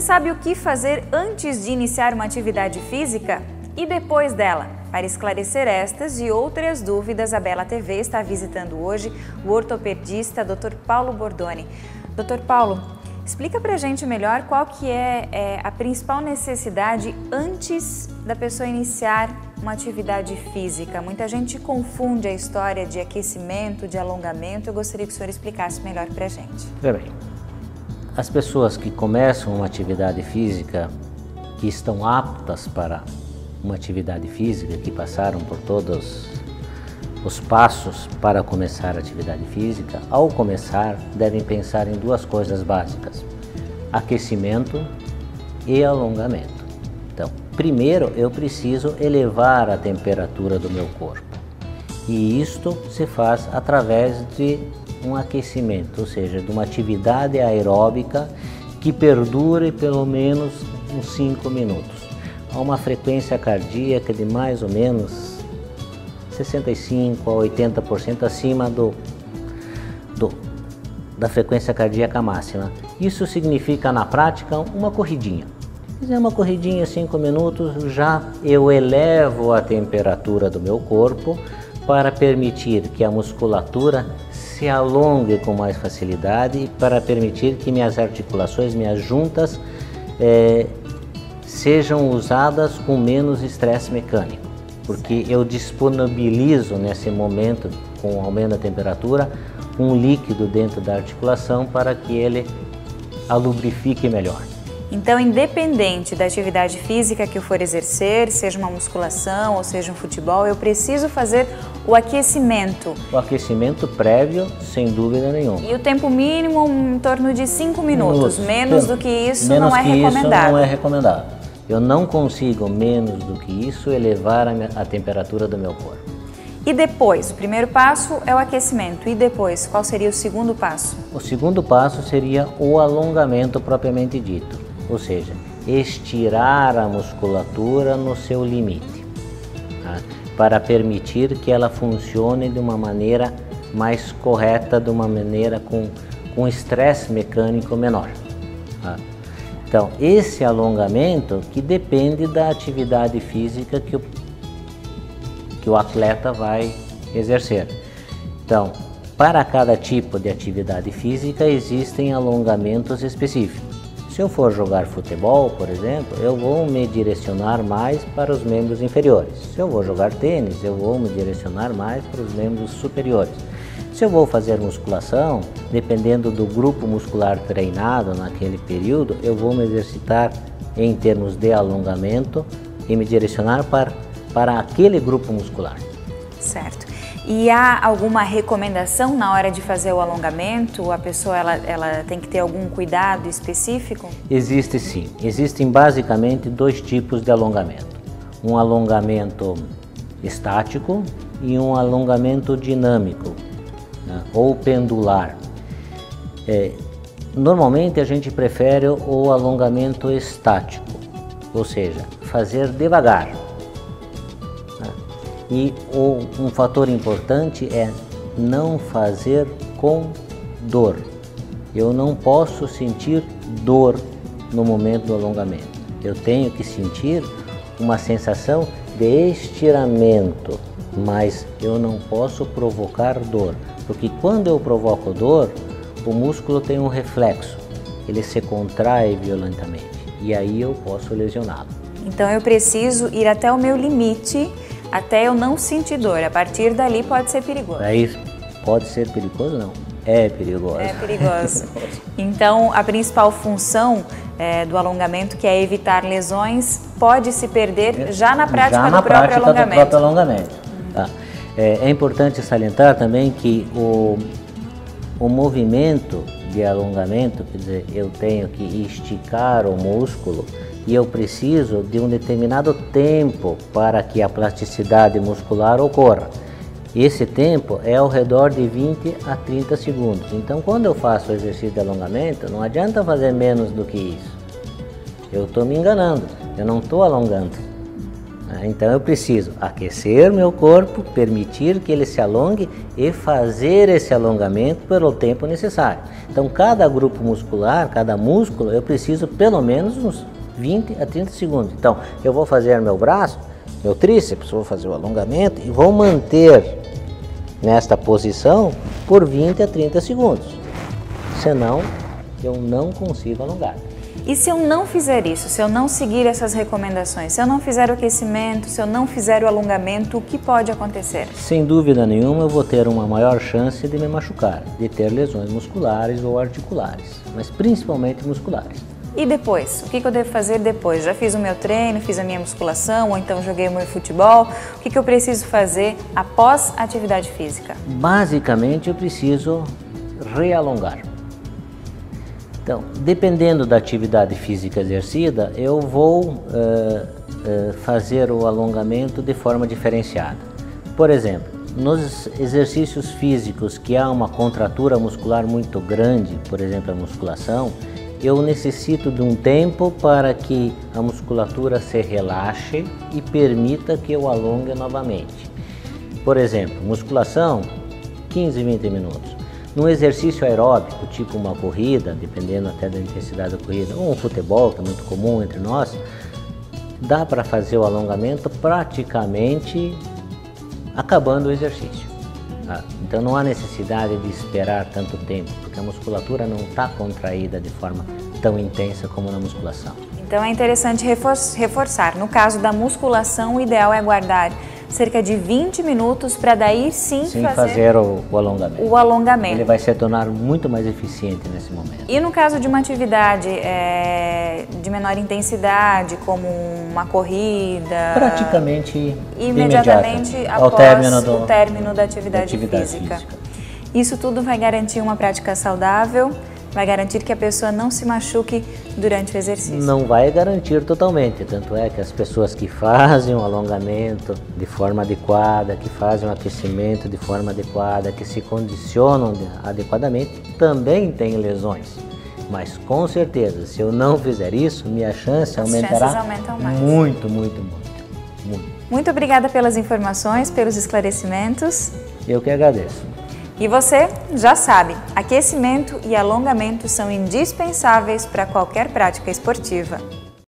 Você sabe o que fazer antes de iniciar uma atividade física e depois dela? Para esclarecer estas e outras dúvidas, a Bela TV está visitando hoje o ortopedista Dr. Paulo Bordoni. Dr. Paulo, explica pra gente melhor qual que é a principal necessidade antes da pessoa iniciar uma atividade física. Muita gente confunde a história de aquecimento, de alongamento. Eu gostaria que o senhor explicasse melhor pra gente. Bem, as pessoas que começam uma atividade física, que estão aptas para uma atividade física, que passaram por todos os passos para começar a atividade física, ao começar devem pensar em duas coisas básicas: aquecimento e alongamento. Então, primeiro eu preciso elevar a temperatura do meu corpo, e isto se faz através de um aquecimento, ou seja, de uma atividade aeróbica que perdure pelo menos uns 5 minutos, a uma frequência cardíaca de mais ou menos 65% a 80% acima da frequência cardíaca máxima. Isso significa, na prática, uma corridinha. Se fizer uma corridinha 5 minutos, já eu elevo a temperatura do meu corpo para permitir que a musculatura se alongue com mais facilidade e para permitir que minhas articulações, minhas juntas, sejam usadas com menos estresse mecânico, porque eu disponibilizo nesse momento, com o aumento da temperatura, um líquido dentro da articulação para que ele a lubrifique melhor. Então, independente da atividade física que eu for exercer, seja uma musculação ou seja um futebol, eu preciso fazer o aquecimento. O aquecimento prévio, sem dúvida nenhuma. E o tempo mínimo em torno de 5 minutos. Menos do que isso não é recomendado. Isso não é recomendado. Eu não consigo, menos do que isso, elevar a temperatura do meu corpo. E depois? O primeiro passo é o aquecimento. E depois, qual seria o segundo passo? O segundo passo seria o alongamento propriamente dito. Ou seja, estirar a musculatura no seu limite, tá? Para permitir que ela funcione de uma maneira mais correta, de uma maneira com estresse mecânico menor, tá? Então, esse alongamento que depende da atividade física que o atleta vai exercer. Então, para cada tipo de atividade física existem alongamentos específicos. Se eu for jogar futebol, por exemplo, eu vou me direcionar mais para os membros inferiores. Se eu vou jogar tênis, eu vou me direcionar mais para os membros superiores. Se eu vou fazer musculação, dependendo do grupo muscular treinado naquele período, eu vou me exercitar em termos de alongamento e me direcionar para aquele grupo muscular. Certo. E há alguma recomendação na hora de fazer o alongamento? A pessoa ela tem que ter algum cuidado específico? Existe sim. Existem basicamente 2 tipos de alongamento. Um alongamento estático e um alongamento dinâmico, né, ou pendular. Normalmente a gente prefere o alongamento estático, ou seja, fazer devagar. E um fator importante é não fazer com dor. Eu não posso sentir dor no momento do alongamento. Eu tenho que sentir uma sensação de estiramento, mas eu não posso provocar dor, porque quando eu provoco dor, o músculo tem um reflexo, ele se contrai violentamente e aí eu posso lesioná-lo. Então eu preciso ir até o meu limite, até eu não sentir dor. A partir dali pode ser perigoso. É isso. Pode ser perigoso? Não. É perigoso. É perigoso. Então, a principal função do alongamento, que é evitar lesões, pode se perder já na prática do próprio alongamento. Tá. É importante salientar também que o movimento de alongamento, quer dizer, eu tenho que esticar o músculo e eu preciso de um determinado tempo para que a plasticidade muscular ocorra. Esse tempo é ao redor de 20 a 30 segundos. Então, quando eu faço o exercício de alongamento, não adianta fazer menos do que isso. Eu estou me enganando, eu não estou alongando. Então eu preciso aquecer meu corpo, permitir que ele se alongue e fazer esse alongamento pelo tempo necessário. Então cada grupo muscular, cada músculo, eu preciso pelo menos uns 20 a 30 segundos. Então eu vou fazer meu braço, meu tríceps, vou fazer o alongamento e vou manter nesta posição por 20 a 30 segundos. Senão eu não consigo alongar. E se eu não fizer isso, se eu não seguir essas recomendações, se eu não fizer o aquecimento, se eu não fizer o alongamento, o que pode acontecer? Sem dúvida nenhuma eu vou ter uma maior chance de me machucar, de ter lesões musculares ou articulares, mas principalmente musculares. E depois? O que eu devo fazer depois? Já fiz o meu treino, fiz a minha musculação, ou então joguei o meu futebol. O que eu preciso fazer após a atividade física? Basicamente eu preciso realongar. Então, dependendo da atividade física exercida, eu vou fazer o alongamento de forma diferenciada. Por exemplo, nos exercícios físicos que há uma contratura muscular muito grande, por exemplo a musculação, eu necessito de um tempo para que a musculatura se relaxe e permita que eu alongue novamente. Por exemplo, musculação, 15, 20 minutos. Num exercício aeróbico, tipo uma corrida, dependendo até da intensidade da corrida, ou um futebol, que é muito comum entre nós, dá para fazer o alongamento praticamente acabando o exercício. Então não há necessidade de esperar tanto tempo, porque a musculatura não está contraída de forma tão intensa como na musculação. Então é interessante reforçar. No caso da musculação, o ideal é aguardar cerca de 20 minutos para daí sim fazer o alongamento. O alongamento. Ele vai se tornar muito mais eficiente nesse momento. E no caso de uma atividade de menor intensidade, como uma corrida? Praticamente imediatamente após o término da atividade física. Isso tudo vai garantir uma prática saudável? Vai garantir que a pessoa não se machuque durante o exercício? Não vai garantir totalmente, tanto é que as pessoas que fazem o alongamento de forma adequada, que fazem o aquecimento de forma adequada, que se condicionam adequadamente, também têm lesões. Mas com certeza, se eu não fizer isso, minha chance aumentará muito. Muito obrigada pelas informações, pelos esclarecimentos. Eu que agradeço. E você já sabe, aquecimento e alongamento são indispensáveis para qualquer prática esportiva.